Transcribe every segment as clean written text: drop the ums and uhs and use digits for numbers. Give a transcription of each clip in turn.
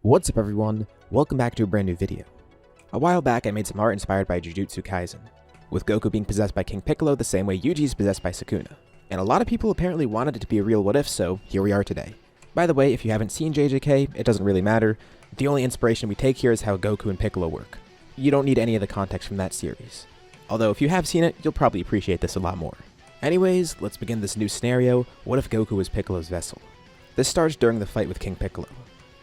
What's up everyone, welcome back to a brand new video. A while back I made some art inspired by Jujutsu Kaisen, with Goku being possessed by King Piccolo the same way Yuji is possessed by Sukuna. And a lot of people apparently wanted it to be a real what if, so here we are today. By the way, if you haven't seen JJK, it doesn't really matter. The only inspiration we take here is how Goku and Piccolo work. You don't need any of the context from that series. Although if you have seen it, you'll probably appreciate this a lot more. Anyways, let's begin this new scenario. What if Goku was Piccolo's vessel? This starts during the fight with King Piccolo,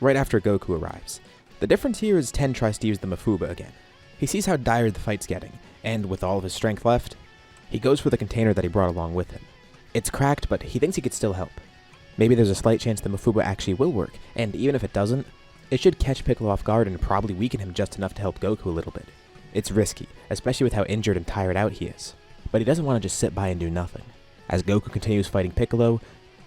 right after Goku arrives. The difference here is Tien tries to use the Mafuba again. He sees how dire the fight's getting, and with all of his strength left, he goes for the container that he brought along with him. It's cracked, but he thinks he could still help. Maybe there's a slight chance the Mafuba actually will work, and even if it doesn't, it should catch Piccolo off guard and probably weaken him just enough to help Goku a little bit. It's risky, especially with how injured and tired out he is. But he doesn't want to just sit by and do nothing. As Goku continues fighting Piccolo,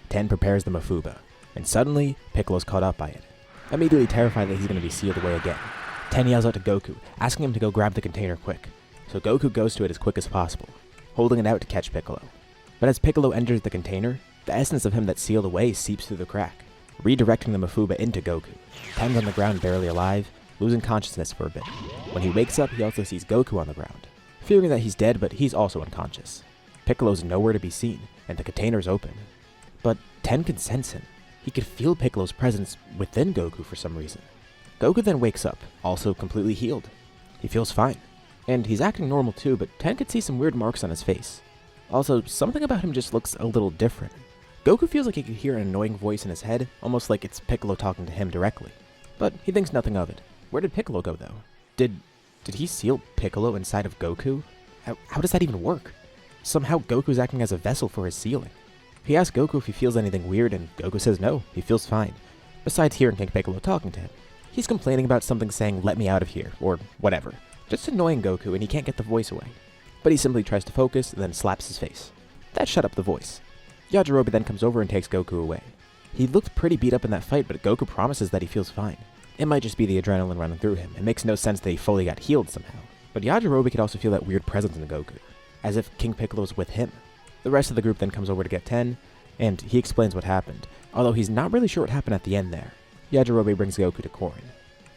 Tien prepares the Mafuba, and suddenly, Piccolo's caught up by it. Immediately terrified that he's going to be sealed away again, Tien yells out to Goku, asking him to go grab the container quick. So Goku goes to it as quick as possible, holding it out to catch Piccolo. But as Piccolo enters the container, the essence of him that's sealed away seeps through the crack, redirecting the Mafuba into Goku. Tien's on the ground barely alive, losing consciousness for a bit. When he wakes up, he also sees Goku on the ground, fearing that he's dead, but he's also unconscious. Piccolo's nowhere to be seen, and the container's open. But Tien can sense him. He could feel Piccolo's presence within Goku for some reason. Goku then wakes up, also completely healed. He feels fine. And he's acting normal too, but Tien could see some weird marks on his face. Also, something about him just looks a little different. Goku feels like he could hear an annoying voice in his head, almost like it's Piccolo talking to him directly. But he thinks nothing of it. Where did Piccolo go though? Did he seal Piccolo inside of Goku? How does that even work? Somehow Goku's acting as a vessel for his sealing. He asks Goku if he feels anything weird, and Goku says no, he feels fine. Besides hearing King Piccolo talking to him. He's complaining about something saying, "Let me out of here," or whatever. Just annoying Goku, and he can't get the voice away. But he simply tries to focus, then slaps his face. That shut up the voice. Yajirobe then comes over and takes Goku away. He looked pretty beat up in that fight, but Goku promises that he feels fine. It might just be the adrenaline running through him. It makes no sense that he fully got healed somehow. But Yajirobe could also feel that weird presence in Goku, as if King Piccolo's with him. The rest of the group then comes over to get Tien, and he explains what happened, although he's not really sure what happened at the end there. Yajirobe brings Goku to Korin,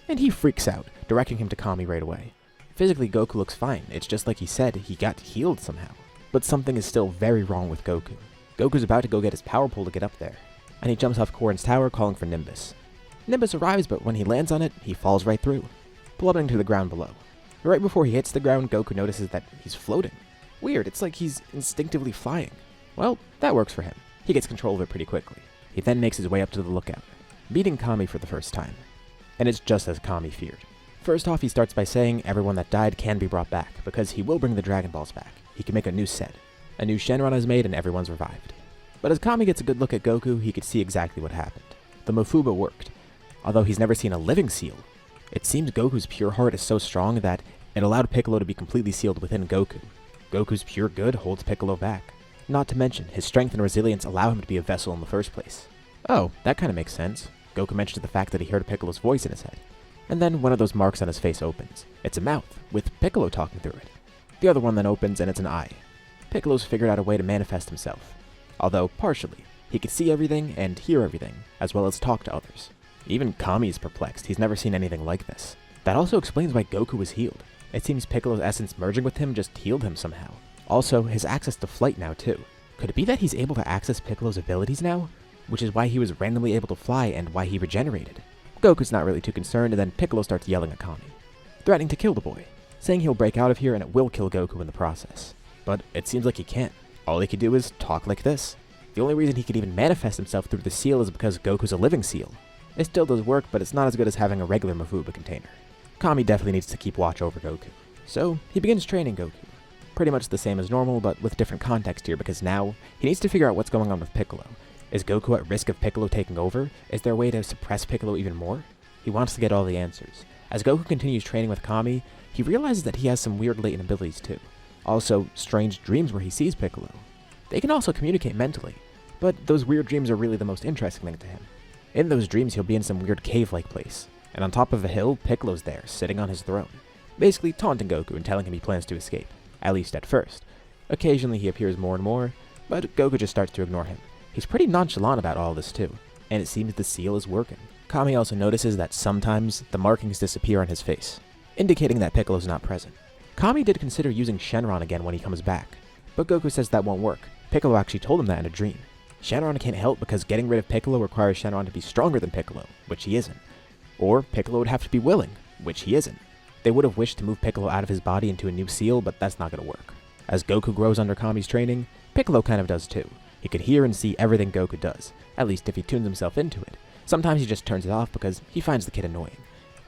and he freaks out, directing him to Kami right away. Physically, Goku looks fine. It's just like he said, he got healed somehow. But something is still very wrong with Goku. Goku's about to go get his power pole to get up there, and he jumps off Korin's tower calling for Nimbus. Nimbus arrives, but when he lands on it, he falls right through, plummeting to the ground below. Right before he hits the ground, Goku notices that he's floating. Weird, it's like he's instinctively flying. Well, that works for him. He gets control of it pretty quickly. He then makes his way up to the lookout, meeting Kami for the first time. And it's just as Kami feared. First off, he starts by saying everyone that died can be brought back, because he will bring the Dragon Balls back. He can make a new set. A new Shenron is made and everyone's revived. But as Kami gets a good look at Goku, he could see exactly what happened. The Mafuba worked. Although he's never seen a living seal, it seems Goku's pure heart is so strong that it allowed Piccolo to be completely sealed within Goku. Goku's pure good holds Piccolo back. Not to mention, his strength and resilience allow him to be a vessel in the first place. Oh, that kinda makes sense. Goku mentions the fact that he heard Piccolo's voice in his head. And then one of those marks on his face opens. It's a mouth, with Piccolo talking through it. The other one then opens and it's an eye. Piccolo's figured out a way to manifest himself. Although, partially. He could see everything and hear everything, as well as talk to others. Even Kami is perplexed. He's never seen anything like this. That also explains why Goku was healed. It seems Piccolo's essence merging with him just healed him somehow. Also, his access to flight now too. Could it be that he's able to access Piccolo's abilities now? Which is why he was randomly able to fly and why he regenerated. Goku's not really too concerned, and then Piccolo starts yelling at Kami, threatening to kill the boy, saying he'll break out of here and it will kill Goku in the process. But it seems like he can't. All he could do is talk like this. The only reason he could even manifest himself through the seal is because Goku's a living seal. It still does work, but it's not as good as having a regular Mafuba container. Kami definitely needs to keep watch over Goku. So, he begins training Goku. Pretty much the same as normal, but with different context here, because now, he needs to figure out what's going on with Piccolo. Is Goku at risk of Piccolo taking over? Is there a way to suppress Piccolo even more? He wants to get all the answers. As Goku continues training with Kami, he realizes that he has some weird latent abilities too. Also, strange dreams where he sees Piccolo. They can also communicate mentally, but those weird dreams are really the most interesting thing to him. In those dreams, he'll be in some weird cave-like place, and on top of a hill, Piccolo's there, sitting on his throne, basically taunting Goku and telling him he plans to escape, at least at first. Occasionally he appears more and more, but Goku just starts to ignore him. He's pretty nonchalant about all this too, and it seems the seal is working. Kami also notices that sometimes the markings disappear on his face, indicating that Piccolo's not present. Kami did consider using Shenron again when he comes back, but Goku says that won't work. Piccolo actually told him that in a dream. Shenron can't help because getting rid of Piccolo requires Shenron to be stronger than Piccolo, which he isn't. Or Piccolo would have to be willing, which he isn't. They would have wished to move Piccolo out of his body into a new seal, but that's not going to work. As Goku grows under Kami's training, Piccolo kind of does too. He could hear and see everything Goku does, at least if he tunes himself into it. Sometimes he just turns it off because he finds the kid annoying.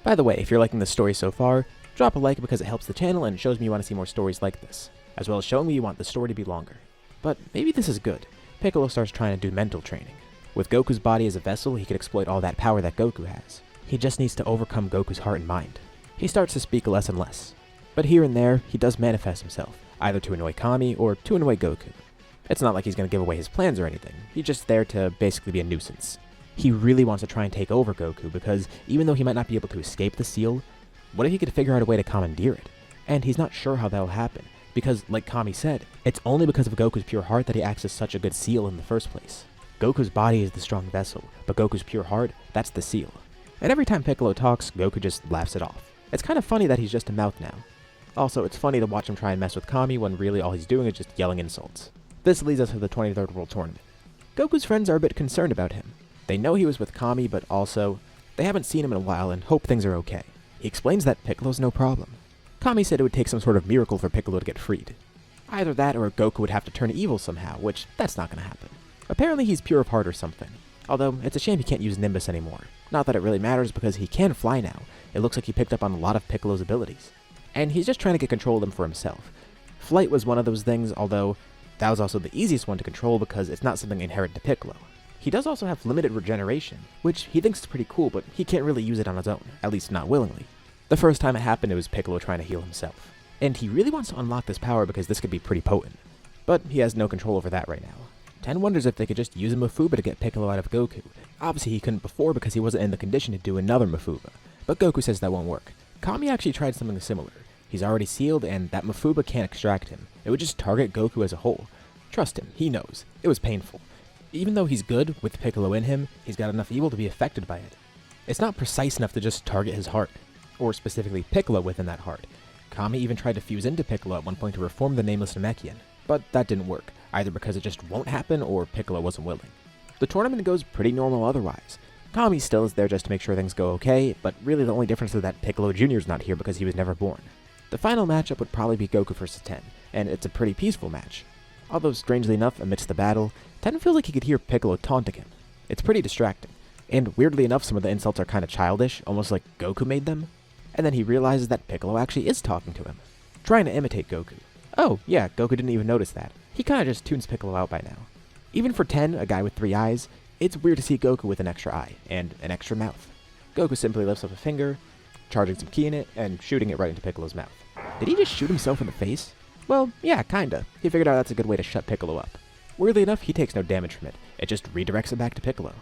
By the way, if you're liking this story so far, drop a like because it helps the channel and shows me you want to see more stories like this, as well as showing me you want the story to be longer. But maybe this is good. Piccolo starts trying to do mental training. With Goku's body as a vessel, he could exploit all that power that Goku has. He just needs to overcome Goku's heart and mind. He starts to speak less and less. But here and there, he does manifest himself, either to annoy Kami or to annoy Goku. It's not like he's going to give away his plans or anything, he's just there to basically be a nuisance. He really wants to try and take over Goku because even though he might not be able to escape the seal, what if he could figure out a way to commandeer it? And he's not sure how that'll happen, because like Kami said, it's only because of Goku's pure heart that he acts as such a good seal in the first place. Goku's body is the strong vessel, but Goku's pure heart, that's the seal. And every time Piccolo talks, Goku just laughs it off. It's kind of funny that he's just a mouth now. Also, it's funny to watch him try and mess with Kami when really all he's doing is just yelling insults. This leads us to the 23rd World Tournament. Goku's friends are a bit concerned about him. They know he was with Kami, but also, they haven't seen him in a while and hope things are okay. He explains that Piccolo's no problem. Kami said it would take some sort of miracle for Piccolo to get freed. Either that or Goku would have to turn evil somehow, which that's not going to happen. Apparently he's pure of heart or something. Although, it's a shame he can't use Nimbus anymore. Not that it really matters because he can fly now. It looks like he picked up on a lot of Piccolo's abilities. And he's just trying to get control of them for himself. Flight was one of those things, although that was also the easiest one to control because it's not something inherent to Piccolo. He does also have limited regeneration, which he thinks is pretty cool, but he can't really use it on his own, at least not willingly. The first time it happened, it was Piccolo trying to heal himself. And he really wants to unlock this power because this could be pretty potent. But he has no control over that right now. Tien wonders if they could just use a Mafuba to get Piccolo out of Goku. Obviously he couldn't before because he wasn't in the condition to do another Mafuba. But Goku says that won't work. Kami actually tried something similar. He's already sealed and that Mafuba can't extract him. It would just target Goku as a whole. Trust him, he knows. It was painful. Even though he's good with Piccolo in him, he's got enough evil to be affected by it. It's not precise enough to just target his heart, or specifically Piccolo within that heart. Kami even tried to fuse into Piccolo at one point to reform the nameless Namekian, but that didn't work, either because it just won't happen or Piccolo wasn't willing. The tournament goes pretty normal otherwise. Kami still is there just to make sure things go okay, but really the only difference is that Piccolo Jr. is not here because he was never born. The final matchup would probably be Goku vs. Tien, and it's a pretty peaceful match. Although strangely enough, amidst the battle, Tien feels like he could hear Piccolo taunting him. It's pretty distracting. And weirdly enough, some of the insults are kind of childish, almost like Goku made them. And then he realizes that Piccolo actually is talking to him, trying to imitate Goku. Oh, yeah, Goku didn't even notice that. He kinda just tunes Piccolo out by now. Even for Tien, a guy with 3 eyes, it's weird to see Goku with an extra eye, and an extra mouth. Goku simply lifts up a finger, charging some ki in it, and shooting it right into Piccolo's mouth. Did he just shoot himself in the face? Well, yeah, kinda. He figured out that's a good way to shut Piccolo up. Weirdly enough, he takes no damage from it. It just redirects it back to Piccolo.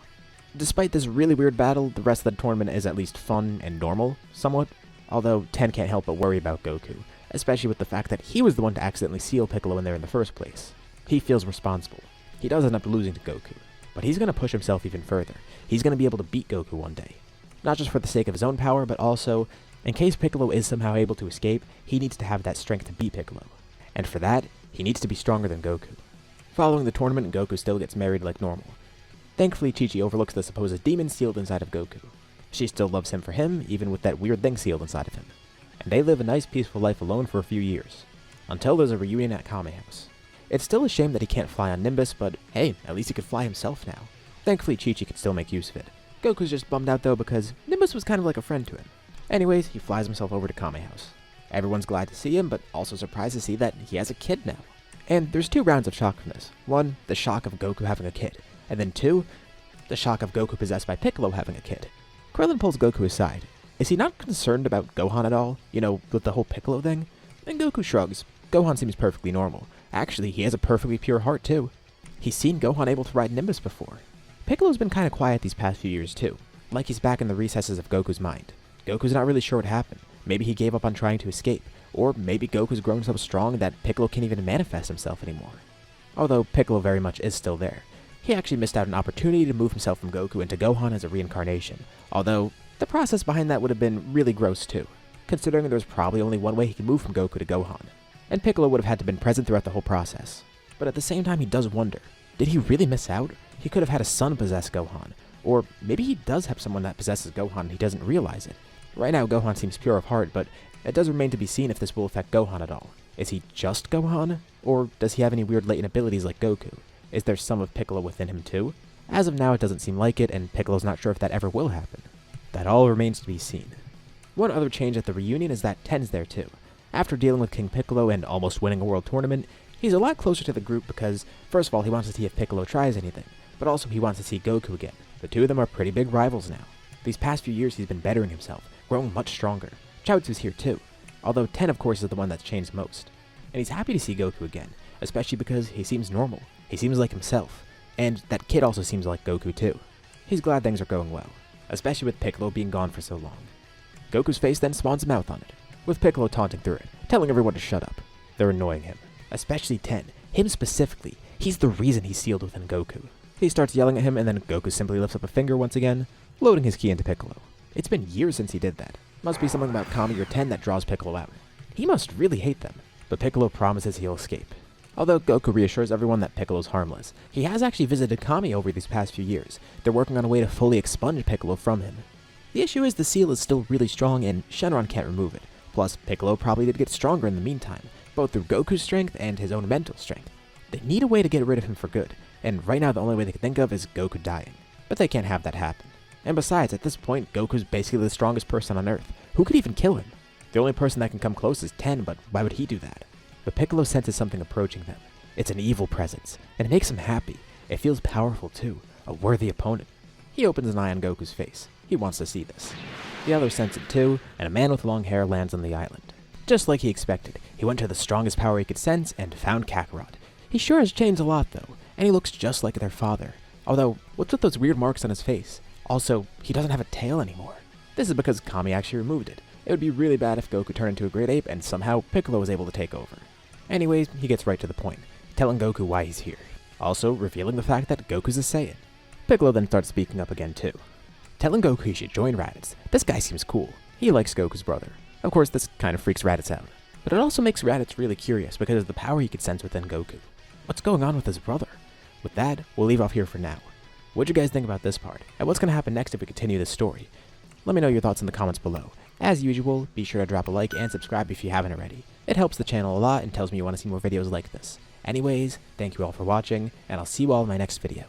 Despite this really weird battle, the rest of the tournament is at least fun and normal, somewhat. Although, Tien can't help but worry about Goku, especially with the fact that he was the one to accidentally seal Piccolo in there in the first place. He feels responsible. He does end up losing to Goku, but he's going to push himself even further. He's going to be able to beat Goku one day. Not just for the sake of his own power, but also, in case Piccolo is somehow able to escape, he needs to have that strength to beat Piccolo. And for that, he needs to be stronger than Goku. Following the tournament, Goku still gets married like normal. Thankfully, Chi-Chi overlooks the supposed demon sealed inside of Goku. She still loves him for him, even with that weird thing sealed inside of him. And they live a nice peaceful life alone for a few years, until there's a reunion at Kame House. It's still a shame that he can't fly on Nimbus, but hey, at least he could fly himself now. Thankfully, Chi-Chi can still make use of it. Goku's just bummed out though because Nimbus was kind of like a friend to him. Anyways, he flies himself over to Kame House. Everyone's glad to see him, but also surprised to see that he has a kid now. And there's 2 rounds of shock from this. 1, the shock of Goku having a kid. And then 2, the shock of Goku possessed by Piccolo having a kid. Krillin pulls Goku aside. Is he not concerned about Gohan at all? You know, with the whole Piccolo thing? And Goku shrugs. Gohan seems perfectly normal. Actually, he has a perfectly pure heart too. He's seen Gohan able to ride Nimbus before. Piccolo's been kinda quiet these past few years too. Like he's back in the recesses of Goku's mind. Goku's not really sure what happened. Maybe he gave up on trying to escape. Or maybe Goku's grown so strong that Piccolo can't even manifest himself anymore. Although Piccolo very much is still there. he actually missed out an opportunity to move himself from Goku into Gohan as a reincarnation, although the process behind that would have been really gross too, considering there was probably only one way he could move from Goku to Gohan, and Piccolo would have had to been present throughout the whole process. But at the same time, he does wonder, did he really miss out? He could have had a son possess Gohan, or maybe he does have someone that possesses Gohan and he doesn't realize it. Right now, Gohan seems pure of heart, but it does remain to be seen if this will affect Gohan at all. Is he just Gohan? Or does he have any weird latent abilities like Goku? Is there some of Piccolo within him too? As of now, it doesn't seem like it, and Piccolo's not sure if that ever will happen. That all remains to be seen. One other change at the reunion is that Tien's there too. After dealing with King Piccolo and almost winning a world tournament, he's a lot closer to the group because, first of all, he wants to see if Piccolo tries anything, but also he wants to see Goku again. The two of them are pretty big rivals now. These past few years he's been bettering himself, growing much stronger. Chaozu's here too, although Tien of course is the one that's changed most. And he's happy to see Goku again, especially because he seems normal, he seems like himself, and that kid also seems like Goku too. He's glad things are going well, especially with Piccolo being gone for so long. Goku's face then spawns a mouth on it, with Piccolo taunting through it, telling everyone to shut up. They're annoying him, especially Tien. Him specifically, he's the reason he's sealed within Goku. He starts yelling at him, and then Goku simply lifts up a finger once again, loading his ki into Piccolo. It's been years since he did that. Must be something about Kami or Tien that draws Piccolo out. He must really hate them, but Piccolo promises he'll escape. Although Goku reassures everyone that Piccolo's harmless, he has actually visited Kami over these past few years. They're working on a way to fully expunge Piccolo from him. The issue is the seal is still really strong and Shenron can't remove it. Plus, Piccolo probably did get stronger in the meantime, both through Goku's strength and his own mental strength. They need a way to get rid of him for good, and right now the only way they can think of is Goku dying. But they can't have that happen. And besides, at this point, Goku's basically the strongest person on Earth. Who could even kill him? The only person that can come close is Tien, but why would he do that? But Piccolo senses something approaching them. It's an evil presence, and it makes him happy. It feels powerful too, a worthy opponent. He opens an eye on Goku's face. He wants to see this. The others sense it too, and a man with long hair lands on the island. Just like he expected, he went to the strongest power he could sense and found Kakarot. He sure has changed a lot though, and he looks just like their father. Although, what's with those weird marks on his face? Also, he doesn't have a tail anymore. This is because Kami actually removed it. It would be really bad if Goku turned into a great ape and somehow Piccolo was able to take over. Anyways, he gets right to the point, telling Goku why he's here. Also, revealing the fact that Goku's a Saiyan. Piccolo then starts speaking up again too, telling Goku he should join Raditz. This guy seems cool. He likes Goku's brother. Of course, this kind of freaks Raditz out. But it also makes Raditz really curious because of the power he could sense within Goku. What's going on with his brother? With that, we'll leave off here for now. What'd you guys think about this part? And what's going to happen next if we continue this story? Let me know your thoughts in the comments below. As usual, be sure to drop a like and subscribe if you haven't already. It helps the channel a lot and tells me you want to see more videos like this. Anyways, thank you all for watching, and I'll see you all in my next video.